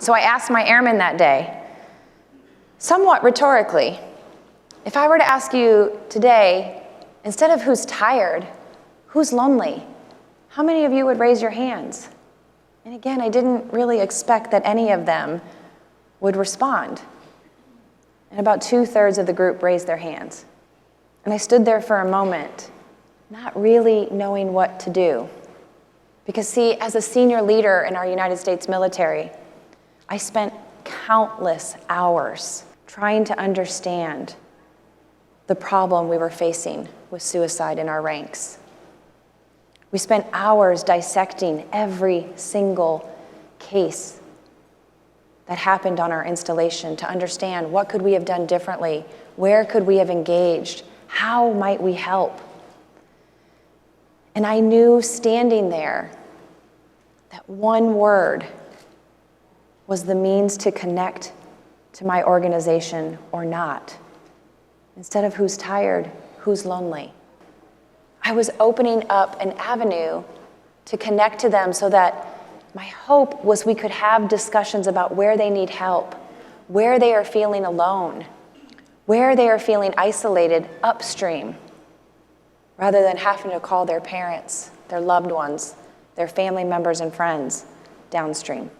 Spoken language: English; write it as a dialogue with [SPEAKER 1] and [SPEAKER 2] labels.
[SPEAKER 1] So I asked my airmen that day, somewhat rhetorically, if I were to ask you today, instead of who's tired, who's lonely, how many of you would raise your hands? And again, I didn't really expect that any of them would respond. And about 2/3 of the group raised their hands. And I stood there for a moment, not really knowing what to do. Because see, as a senior leader in our United States military, I spent countless hours trying to understand the problem we were facing with suicide in our ranks. We spent hours dissecting every single case that happened on our installation to understand what could we have done differently, where could we have engaged, how might we help? And I knew standing there that one word was the means to connect to my organization or not. Instead of who's tired, who's lonely. I was opening up an avenue to connect to them so that my hope was we could have discussions about where they need help, where they are feeling alone, where they are feeling isolated upstream, rather than having to call their parents, their loved ones, their family members and friends downstream.